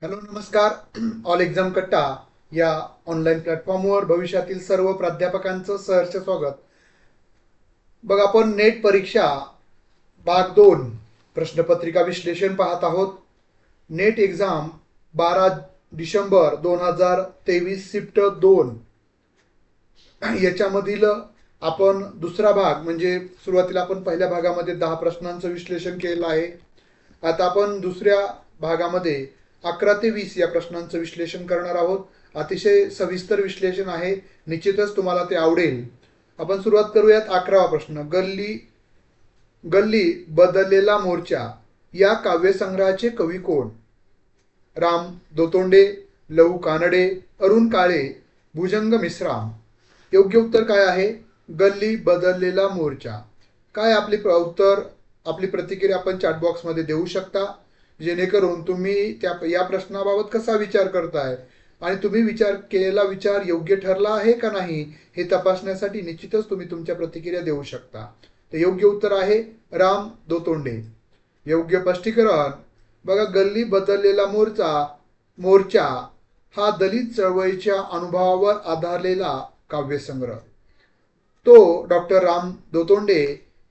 Hello नमस्कार. All exam कट्टा या ऑनलाईन प्लॅटफॉर्मवर भविष्यातील सर्व प्राध्यापकांचं सहर्ष स्वागत. बघा, आपण नेट परीक्षा भाग 2 प्रश्नपत्रिका विश्लेषण पाहत आहोत. नेट एक्झाम 12 डिसेंबर 2023 शिफ्ट 2 याच्यामधील आपण दुसरा भाग म्हणजे सुरुवातीला आपण पहिल्या भागामध्ये 10 प्रश्नांचं विश्लेषण केलेलं आहे. आता आपण दुसऱ्या भागामध्ये 11 ते 20 या प्रश्नांचं विश्लेषण करणार आहोत. अतिशय सविस्तर विश्लेषण आहे, निश्चितच तुम्हाला ते आवडेल. आपण सुरुवात करूयात. 11वा प्रश्न, गल्ली गल्ली बदललेला मोर्चा या काव्यसंग्रहाचे कवी कोण? राम दोतोंडे, लहू कानडे, अरुण काळे, भुजंग मिश्राम. योग्य उत्तर काय आहे? गल्ली बदललेला मोर्चा. काय आपली प्रतिक्रिया आपण चॅटबॉक्समध्ये देऊ शकता, जेणेकरून तुम्ही या प्रश्नाबाबत कसा विचार करताय आणि तुम्ही विचार केलेला विचार योग्य ठरला आहे का नाही हे तपासण्यासाठी निश्चितच तुम्ही तुमच्या प्रतिक्रिया देऊ शकता. तर योग्य उत्तर आहे राम दोतोंडे. योग्य स्पष्टीकरण बघा, गल्ली बदललेला मोर्चा हा दलित चळवळीच्या अनुभवावर आधारलेला काव्यसंग्रह. तो डॉक्टर राम दोतोंडे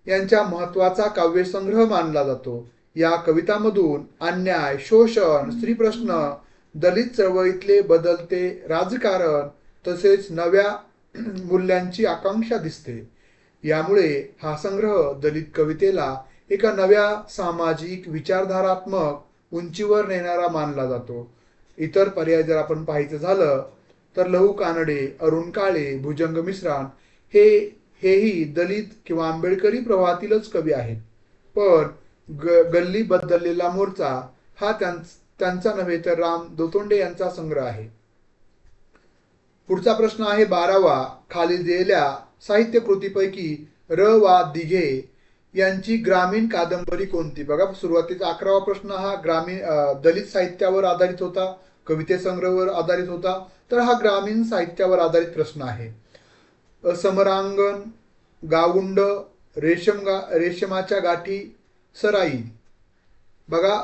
यांचा महत्वाचा काव्यसंग्रह मानला जातो. या कवितांमधून अन्याय, शोषण, स्त्रीप्रश्न, दलित चळवळीतले बदलते राजकारण तसेच नव्या मूल्यांची आकांक्षा दिसते. यामुळे हा संग्रह दलित कवितेला एका नव्या सामाजिक विचारधारात्मक उंचीवर नेणारा मानला जातो. इतर पर्याय जर आपण पाहायचं झालं तर लहू कानडे, अरुण काळे, भुजंग मिश्राम हेही दलित किंवा आंबेडकरी प्रवाहातीलच कवी आहेत. पण गल्ली बदललेला मोर्चा हा त्यांचा नव्हे तर राम दोतोंडे यांचा संग्रह आहे. पुढचा प्रश्न आहे 12वा, खाली दिलेल्या साहित्य कृतीपैकी र वा दिघे यांची ग्रामीण कादंबरी कोणती? बघा, सुरुवातीचा 11वा प्रश्न हा दलित साहित्यावर आधारित होता, कविते संग्रहावर आधारित होता. तर हा ग्रामीण साहित्यावर आधारित प्रश्न आहे. समरांगण, गावुंड, रेशमाच्या गाठी, सराई. बघा,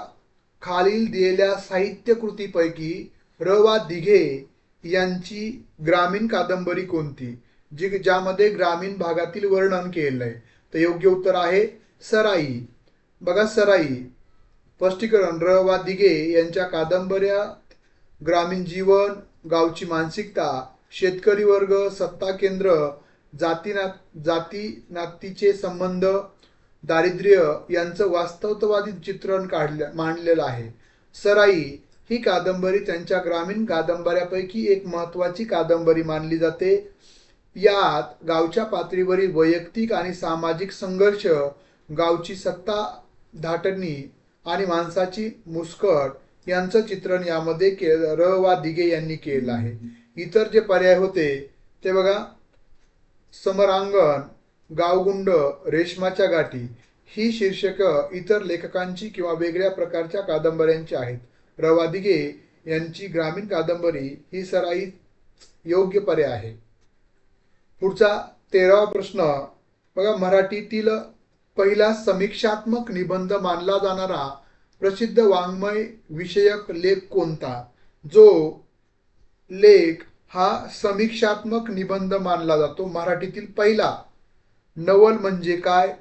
खालील दिलेल्या साहित्य कृतीपैकी र वा दिघे यांची ग्रामीण कादंबरी कोणती, ज्यामध्ये ग्रामीण भागातील वर्णन केलेलं आहे? तर योग्य उत्तर आहे सराई. बघा, सराई स्पष्टीकरण, र वा दिघे यांच्या कादंबऱ्या ग्रामीण जीवन, गावची मानसिकता, शेतकरी वर्ग, सत्ता केंद्र, जाती नातीचे संबंध, दारिद्र्य यांचं वास्तववादी चित्रण मांडलेलं आहे. सराई ही कादंबरी त्यांच्या ग्रामीण कादंबऱ्यापैकी एक महत्वाची कादंबरी मानली जाते. यात गावच्या पातळीवरील वैयक्तिक आणि सामाजिक संघर्ष, गावची सत्ता धाटणी आणि माणसाची मुस्कट यांचं चित्रण यामध्ये र वा दिघे यांनी केलं आहे. इतर जे पर्याय होते ते बघा, समरांगण, गावगुंड, रेशमाच्या गाठी ही शीर्षक इतर लेखकांची किंवा वेगळ्या प्रकारच्या कादंबऱ्यांची आहेत. र वा दिघे यांची ग्रामीण कादंबरी ही सराई योग्य पर्याय आहे. पुढचा 13वा प्रश्न बघा, मराठीतील पहिला समीक्षात्मक निबंध मानला जाणारा प्रसिद्ध वाङ्मय विषयक लेख कोणता? जो लेख हा समीक्षात्मक निबंध मानला जातो. मराठीतील पहिला. नवल म्हणजे काय?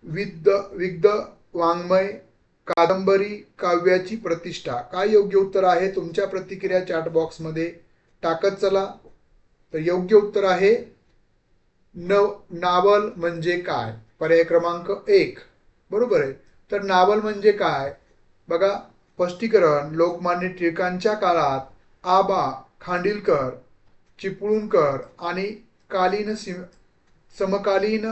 विद्ध वाङ्मय, कादंबरी, काव्याची प्रतिष्ठा. काय योग्य उत्तर आहे? तुमच्या प्रतिक्रिया चॅट बॉक्समध्ये टाकत चला. तर योग्य उत्तर आहे नावल म्हणजे काय, पर्याय क्रमांक 1 बरोबर आहे. तर नावल म्हणजे काय बघा, स्पष्टीकरण, लोकमान्य टिळकांच्या काळात आबा खांडिलकर, चिपळूणकर आणि समकालीन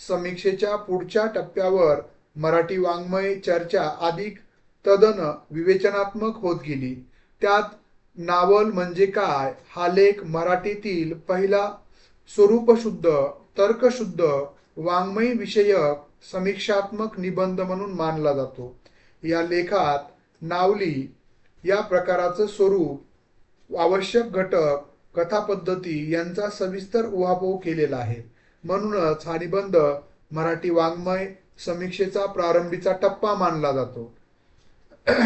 समीक्षेच्या पुढच्या टप्प्यावर मराठी वाङ्मय चर्चा अधिक तदन विवेचनात्मक होत गेली. त्यात नावल म्हणजे काय हा लेख मराठीतील पहिला स्वरूपशुद्ध, तर्कशुद्ध वाङ्मय विषयक समीक्षात्मक निबंध म्हणून मानला जातो. या लेखात नावली या प्रकाराचं स्वरूप, आवश्यक घटक, कथापद्धती यांचा सविस्तर उहापोह केलेला आहे. म्हणूनच हा निबंध मराठी वाङ्मय समीक्षेचा प्रारंभीचा टप्पा मानला जातो.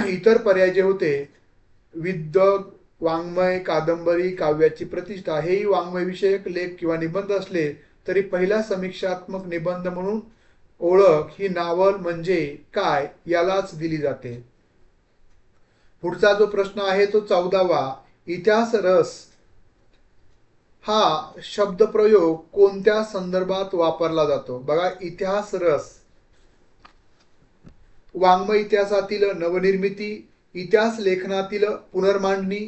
इतर पर्याय जे होते विद्वग, वाङ्मय, कादंबरी, काव्याची प्रतिष्ठा हेही वाङ्मय विषयक लेख किंवा निबंध असले तरी पहिला समीक्षात्मक निबंध म्हणून ओळख ही नावल म्हणजे काय यालाच दिली जाते. पुढचा जो प्रश्न आहे तो 14वा. इतिहास रस हा शब्दप्रयोग कोणत्या संदर्भात वापरला जातो? बघा, इतिहास रस. वाङ्मय इतिहासातील नवनिर्मिती, इतिहास लेखनातील पुनर्मांडणी.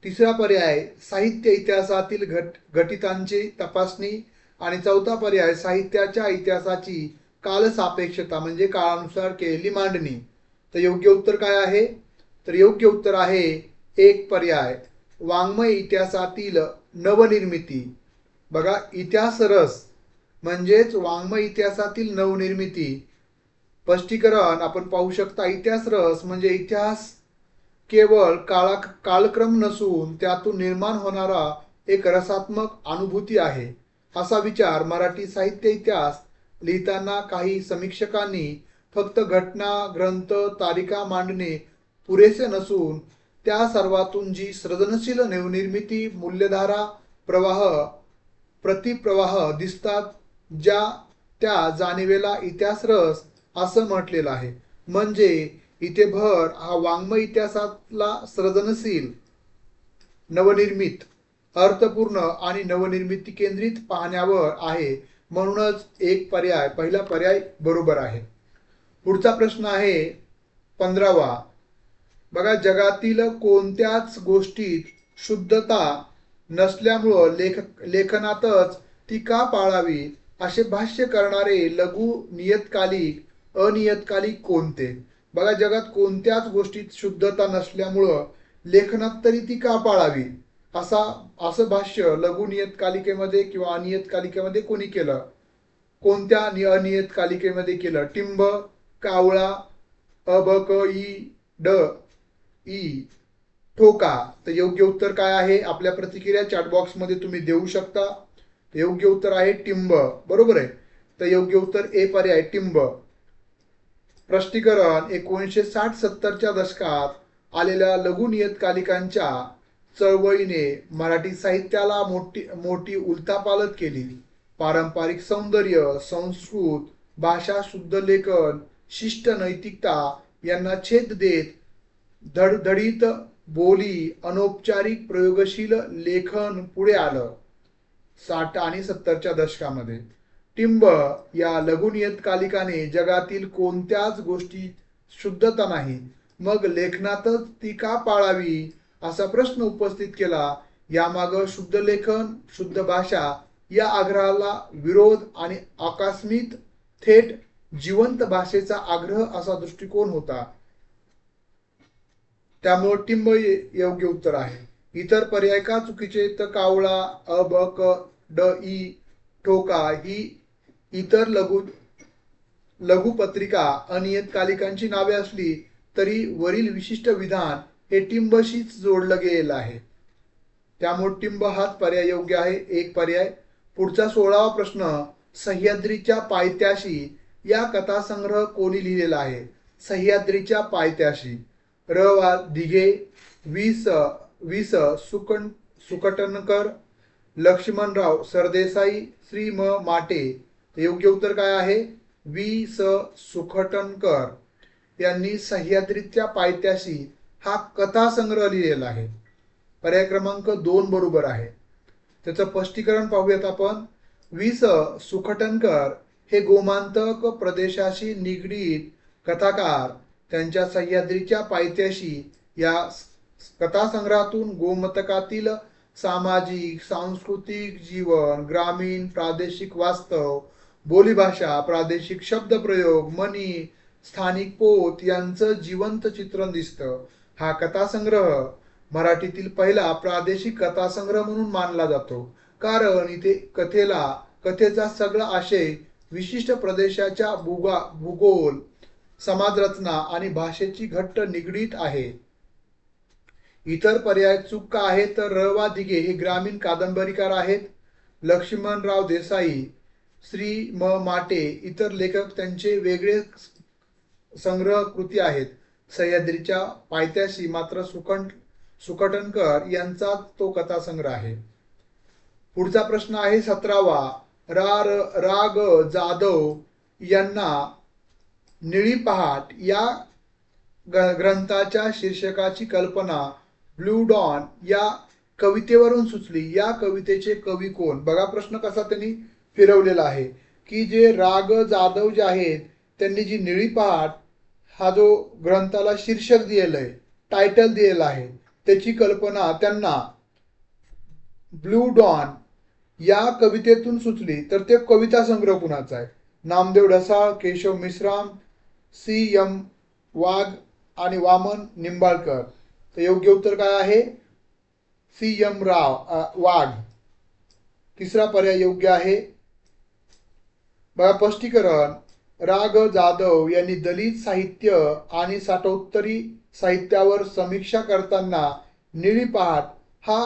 तिसरा पर्याय साहित्य इतिहासातील घटितांची तपासणी. आणि चौथा पर्याय साहित्याच्या इतिहासाची कालसापेक्षता म्हणजे काळानुसार केलेली मांडणी. तर योग्य उत्तर काय आहे? तर योग्य उत्तर आहे एक पर्याय वाङ्मय इतिहासातील नवनिर्मिती. बघा, इतिहास रस म्हणजेच वाङ्मय इतिहासातील नवनिर्मिती. स्पष्टीकरण आपण पाहू शकता. इतिहास रस म्हणजे इतिहास केवळ कालक्रम नसून त्यातून निर्माण होणारा एक रसात्मक अनुभूती आहे, असा विचार मराठी साहित्य इतिहास लिहिताना काही समीक्षकांनी फक्त घटना, ग्रंथ, तारिका मांडणे पुरेसे नसून त्या सर्वातून जी सृजनशील नवनिर्मिती, मूल्यधारा, प्रवाह, प्रतिप्रवाह दिसतात, ज्या त्या जाणीवेला इतिहास रस असं म्हटलेलं आहे. म्हणजे इथे भर हा वाङ्मय इतिहासातला सृजनशील, नवनिर्मित, अर्थपूर्ण आणि नवनिर्मिती केंद्रित पाहण्यावर आहे. म्हणूनच एक पर्याय, पहिला पर्याय बरोबर आहे. पुढचा प्रश्न आहे 15वा. बघा, जगातील कोणत्याच गोष्टीत शुद्धता नसल्यामुळं लेखनातच ती का पाळावी असे भाष्य करणारे लघु नियतकालिक, अनियतकालिक कोणते? बघा, जगात कोणत्याच गोष्टीत शुद्धता नसल्यामुळं लेखनात तरी ती का पाळावी असं भाष्य लघु नियतकालिकेमध्ये किंवा अनियतकालिकेमध्ये कोणी केलं? कोणत्या अनियतकालिकेमध्ये केलं? टिंब, कावळा, क ई ड ई, ठोका. तर योग्य उत्तर काय आहे? आपल्या प्रतिक्रिया चॅट बॉक्स मध्ये तुम्ही देऊ शकता. योग्य उत्तर आहे टिंब. बरोबर आहे. तर योग्य उत्तर ए पर्याय टिंब. स्पष्टीकरण 1960-70च्या दशकात आलेल्या लघु नियतकालिकांच्या चळवळीने मराठी साहित्याला मोठी उलथापालथ केली. पारंपरिक सौंदर्य, संस्कृत भाषा, शुद्ध लेखन, शिष्ट नैतिकता यांना छेद देत धडधडीत बोली, अनौपचारिक प्रयोगशील लेखन पुढे आलं 60 आणि 70च्या दशकामध्ये. टिंब या लघु नियतकालिकाने जगातील कोणत्याच गोष्टी शुद्धता नाही, मग लेखनातच ती का पाळावी असा प्रश्न उपस्थित केला. यामागं शुद्ध लेखन, शुद्ध भाषा या आग्रहाला विरोध आणि आकस्मित थेट जिवंत भाषेचा आग्रह असा दृष्टिकोन होता. त्यामुळे टिंब योग्य उत्तर आहे. इतर पर्याय का चुकीचे? तर कावळा, ब क ड ई, ठोका ही इतर लघुपत्रिका अनियतकालिकांची नावे असली तरी वरील विशिष्ट विधान हे टिंबशीच जोडलं गेलेलं आहे. त्यामुळे टिंब हाच पर्याय योग्य आहे, एक पर्याय. पुढचा 16वा प्रश्न. सह्याद्रीच्या पायथ्याशी या कथासंग्रह कोणी लिहिलेला आहे? सह्याद्रीच्या पायथ्याशी. र वा दिघे, वि स सुकटणकर, लक्ष्मणराव सरदेसाई, श्री म माटे. योग्य उत्तर काय आहे? वि स सुखटणकर यांनी सह्याद्रीच्या पायथ्याशी हा कथासंग्रह लिहिलेला आहे. पर्याय क्रमांक 2 बरोबर आहे. त्याचं स्पष्टीकरण पाहूयात आपण. वि स सुखटणकर हे गोमांतक प्रदेशाशी निगडीत कथाकार. त्यांच्या सह्याद्रीच्या पायथ्याशी या कथासंग्रहातून गोमतकातील सामाजिक, सांस्कृतिक जीवन, ग्रामीण, प्रादेशिक वास्तव, बोलीभाषा, प्रादेशिक शब्दप्रयोग, म्हणी, स्थानिक पोत यांचं जिवंत चित्रण दिसतं. हा कथासंग्रह मराठीतील पहिला प्रादेशिक कथासंग्रह म्हणून मानला जातो, कारण इथे कथेचा सगळा आशय विशिष्ट प्रदेशाच्या भूगोल, समाजरचना आणि भाषेची घट्ट निगडीत आहे. इतर पर्याय चूक का आहे? तर र वा दिघे हे ग्रामीण कादंबरीकार आहेत. लक्ष्मणराव देसाई, श्री म माटे इतर लेखक त्यांचे वेगळे संग्रह कृती आहेत. सह्याद्रीच्या पायथ्याशी मात्र सुकटणकर यांचा तो कथासंग्रह आहे. पुढचा प्रश्न आहे 17वा. रा ग जाधव यांना निळी पहाट या ग्रंथाच्या शीर्षकाची कल्पना ब्लू डॉन या कवितेवरून सुचली. या कवितेचे कवी कोण? बघा प्रश्न कसा त्यांनी फिरवलेला आहे की जे राग जाधव जे आहेत त्यांनी जी निळी पहाट हा जो ग्रंथाला शीर्षक दिलेलं आहे, टायटल दिलेलं आहे, त्याची कल्पना त्यांना ब्लू डॉन या कवितेतून सुचली. तर ते कविता संग्रह कुणाचा आहे? नामदेव ढसाळ, केशव मेश्राम, सी.एम. वाघ आणि वामन निंबाळकर. तर योग्य उत्तर काय आहे? सी.एम. वाघ. तिसरा पर्याय योग्य आहे. बघा स्पष्टीकरण. रा ग जाधव यांनी दलित साहित्य आणि साठोत्तरी साहित्यावर समीक्षा करताना निळी पहाट हा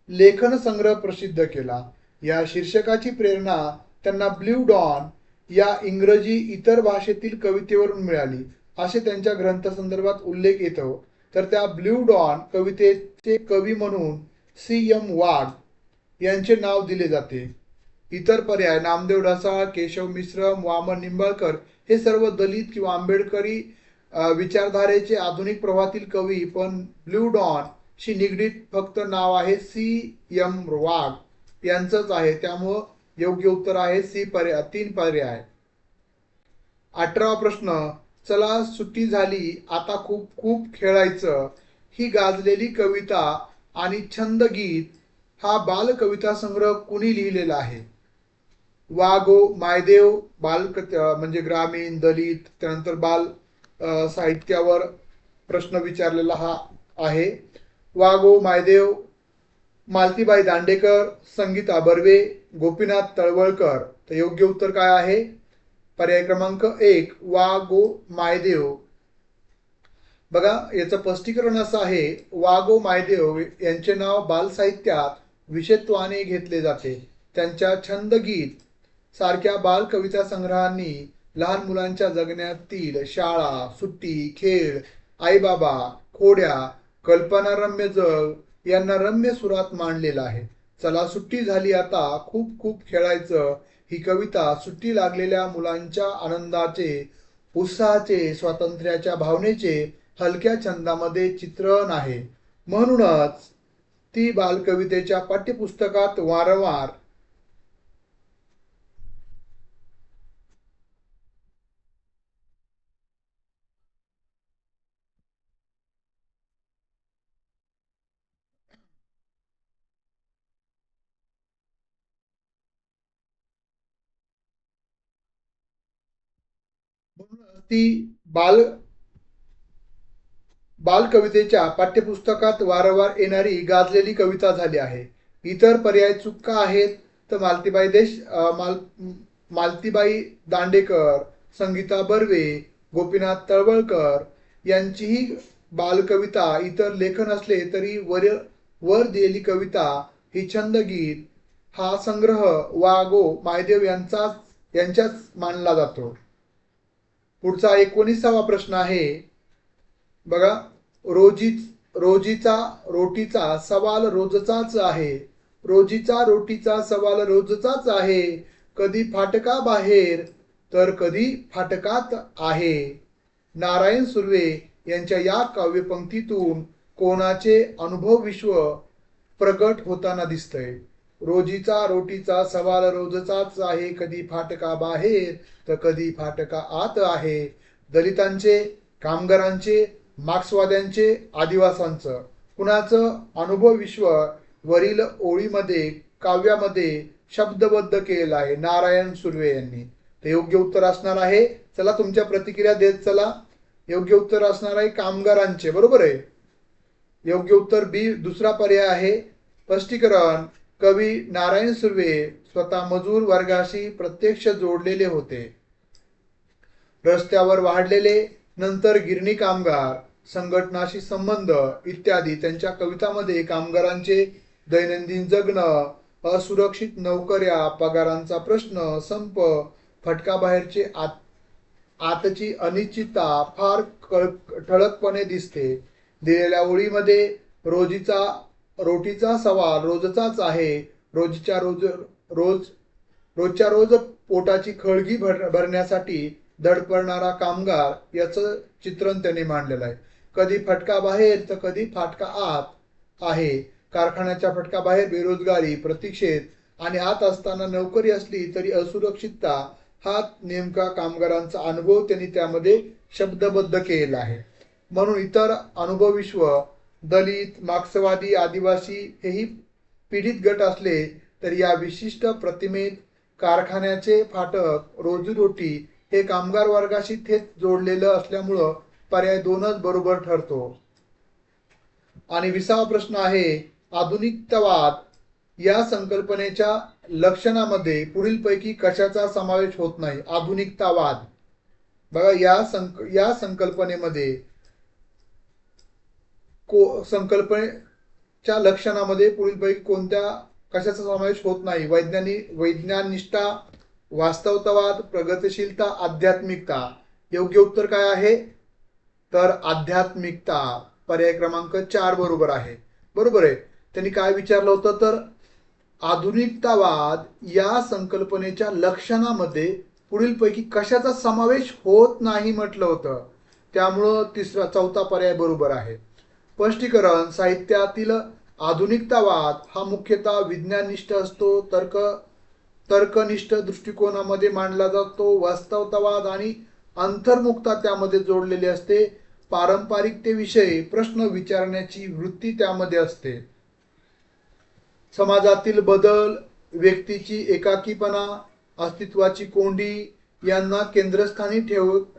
लेखन संग्रह प्रसिद्ध केला. या शीर्षकाची प्रेरणा त्यांना ब्ल्यू डॉन या इंग्रजी इतर भाषेतील कवितेवरून मिळाली असे त्यांच्या ग्रंथसंदर्भात उल्लेख येतो. तर त्या ब्ल्यू डॉन कवितेचे कवी म्हणून सी.एम. वाघ यांचे नाव दिले जाते. इतर पर्याय नामदेव ढसाळ, केशव मेश्राम, वामन निंबाळकर हे सर्व दलित किंवा आंबेडकरी विचारधारेचे आधुनिक प्रवाहातील कवी, पण ब्ल्यू डॉन शी निगडीत फक्त नाव आहे सी.एम. वाघ यांचंच आहे. त्यामुळं योग्य उत्तर आहे सी पर्याय. 3 पर्याय. 18वा प्रश्न. चला सुट्टी झाली आता खूप खूप खेळायचं ही गाजलेली कविता आणि छंदगीत हा बाल कविता संग्रह कुणी लिहिलेला आहे? वा गो मायदेव बाल म्हणजे ग्रामीण, दलित, त्यानंतर बाल साहित्यावर प्रश्न विचारलेला हा आहे. वा गो मायदेव, मालतीबाई दांडेकर, संगीता बर्वे, गोपीनाथ तळवळकर. तर योग्य उत्तर काय आहे? पर्याय क्रमांक 1 वा गो मायदेव. बघा याचं स्पष्टीकरण असं आहे. वा गो मायदेव यांचे नाव बाल साहित्यात विशेषत्वाने घेतले जाते. त्यांच्या छंदगीत सारख्या बाल कविता संग्रहांनी लहान मुलांच्या जगण्यातील शाळा, सुट्टी, खेळ, आईबाबा, खोड्या, कल्पनारम्य जग यांना रम्य सुरात मांडलेला आहे. चला सुट्टी झाली आता खूप खूप खेळायचं ही कविता सुट्टी लागलेल्या मुलांच्या आनंदाचे, उत्साहाचे, स्वातंत्र्याच्या भावनेचे हलक्या छंदामध्ये चित्रण आहे. म्हणूनच ती बालकवितेच्या पाठ्यपुस्तकात वारंवार ती बाल बालकवितेच्या पाठ्यपुस्तकात वारंवार येणारी गाजलेली कविता झाली आहे. इतर पर्याय चूक आहेत? तर मालतीबाई दांडेकर, संगीता बर्वे, गोपीनाथ तळवळकर यांचीही बालकविता इतर लेखन असले तरी वर दिलेली कविता ही छंदगीत हा संग्रह वा गो मायदेव यांच्याच मानला जातो. पुढचा 19वा प्रश्न आहे. बघा रोजीचा सवाल रोजचाच आहे. रोजीचा रोटीचा सवाल रोजचाच आहे. कधी फाटका बाहेर तर कधी फाटकात आहे. नारायण सुर्वे यांच्या या काव्यपंक्तीतून कोणाचे अनुभव विश्व प्रगट होताना दिसतंय? रोजीचा रोटीचा सवाल रोजचाच आहे. कधी फाटका बाहेर तर कधी फाटका आत आहे. दलितांचे, कामगारांचे, मार्क्सवाद्यांचे, आदिवासांचं कुणाचं अनुभव विश्व वरील ओळीमध्ये काव्यामध्ये शब्दबद्ध केलेलं आहे? नारायण सुर्वे यांनी. ते योग्य उत्तर असणार आहे. चला तुमच्या प्रतिक्रिया देत चला. योग्य उत्तर असणार आहे कामगारांचे. बरोबर आहे. योग्य उत्तर बी दुसरा पर्याय आहे. स्पष्टीकरण. कवी नारायण सुर्वे स्वतः मजूर वर्गाशी प्रत्यक्ष जोडलेले होते. रस्त्यावर वाढलेले, नंतर गिरणी कामगार, संघटनाशी संबंध इत्यादी त्यांच्या कवितांमध्ये कामगारांचे दैनंदिन जगणं, असुरक्षित नोकऱ्या, पगारांचा प्रश्न, संप, फटकाबाहेरचे आतची अनिश्चितता फार ठळकपणे दिसते. दिलेल्या ओळीमध्ये रोजीचा रोटीचा सवाल रोजचाच आहे. रोजच्या रोज रोज रोजच्या रोज पोटाची खळगी भरण्यासाठी धडपडणारा कामगार याचं चित्रण त्यांनी मांडलेलं आहे. कधी फटका बाहेर तर कधी फाटका आत आहे. कारखान्याच्या फटका बाहेर बेरोजगारी, प्रतीक्षेत आणि आत असताना नोकरी असली तरी असुरक्षितता हा नेमका कामगारांचा अनुभव त्यांनी त्यामध्ये शब्दबद्ध केलेला आहे. म्हणून इतर अनुभव विश्व, दलित, मार्क्सवादी, आदिवासी हेही पीडित गट असले तरी या विशिष्ट प्रतिमेत कारखान्याचे फाटक, रोजीरोटी हे कामगार वर्गाशी थेट जोडलेलं असल्यामुळं पर्याय 2च बरोबर ठरतो. आणि 20वा प्रश्न आहे, आधुनिकतावाद या संकल्पनेच्या लक्षणामध्ये पुढीलपैकी कशाचा समावेश होत नाही? आधुनिकतावाद बघा, या संकल्पनेमध्ये संकल्पनेच्या लक्षणामध्ये पुढीलपैकी कोणत्या कशाचा समावेश होत नाही? वैज्ञानिष्ठा, वास्तवतावाद, प्रगतिशीलता, आध्यात्मिकता. योग्य उत्तर काय आहे? तर आध्यात्मिकता. पर्याय क्रमांक 4 बरोबर आहे. बरोबर आहे. त्यांनी काय विचारलं होतं तर आधुनिकतावाद या संकल्पनेच्या लक्षणामध्ये पुढीलपैकी कशाचा समावेश होत नाही म्हटलं होतं. त्यामुळं चौथा पर्याय बरोबर आहे. स्पष्टीकरण, साहित्यातील आधुनिकतावाद हा मुख्यतः विज्ञाननिष्ठ असतो, तर्कनिष्ठ दृष्टिकोनामध्ये मांडला जातो. वास्तवतावाद आणि अंतर्मुखता त्यामध्ये जोडलेली असते. पारंपरिकतेविषयी प्रश्न विचारण्याची वृत्ती त्यामध्ये असते. समाजातील बदल, व्यक्तीची एकाकीपणा, अस्तित्वाची कोंडी यांना केंद्रस्थानी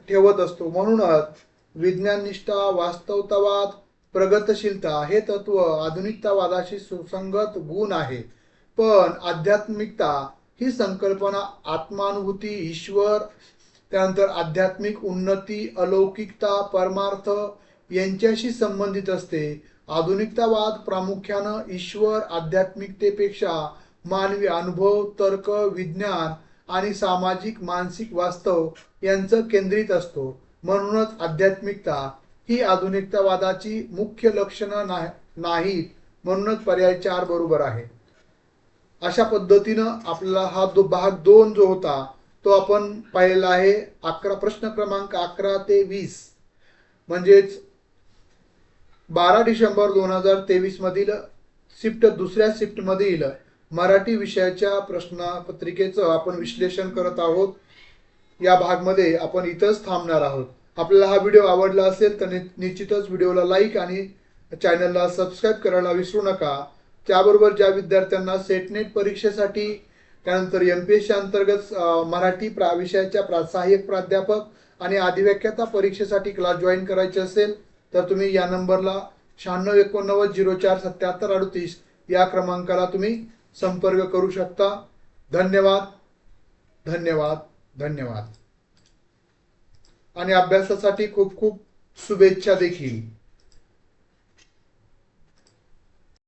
ठेवत असतो. म्हणूनच विज्ञाननिष्ठा, वास्तवतावाद, प्रगतशीलता हे तत्व आधुनिकतावादाशी सुसंगत गुण आहे. पण आध्यात्मिकता ही संकल्पना आत्मानुभूती, ईश्वर, त्यानंतर आध्यात्मिक उन्नती, अलौकिकता, परमार्थ यांच्याशी संबंधित असते. आधुनिकतावाद प्रामुख्यानं ईश्वर, आध्यात्मिकतेपेक्षा मानवी अनुभव, तर्क, विज्ञान आणि सामाजिक मानसिक वास्तव यांचं केंद्रित असतो. म्हणूनच आध्यात्मिकता ही आधुनिकतावादाची मुख्य लक्षणं नाहीत. म्हणूनच पर्याय 4 बरोबर आहे. अशा पद्धतीनं आपला हा भाग 2 जो होता तो आपण पाहिलेला आहे. प्रश्न क्रमांक 11 ते 20 म्हणजेच 12 डिसेंबर 2023 मधील दुसऱ्या शिफ्ट मधील मराठी विषयाच्या प्रश्नपत्रिकेचं आपण विश्लेषण करत आहोत. या भागमध्ये आपण इथंच थांबणार आहोत. आपल्याला हा व्हिडिओ आवडला असेल तर निश्चितच व्हिडिओला लाईक आणि चॅनलला सबस्क्राईब करायला विसरू नका. त्याबरोबर ज्या विद्यार्थ्यांना सेटनेट परीक्षेसाठी, त्यानंतर MPSC अंतर्गत मराठी विषयाच्या सहाय्यक प्राध्यापक आणि अधिव्याख्याता परीक्षेसाठी क्लास जॉईन करायचे असेल तर तुम्ही या नंबरला 9689047738 या क्रमांकाला तुम्ही संपर्क करू शकता. धन्यवाद धन्यवाद धन्यवाद. आणि अभ्यासासाठी खूप खूप शुभेच्छा देखील.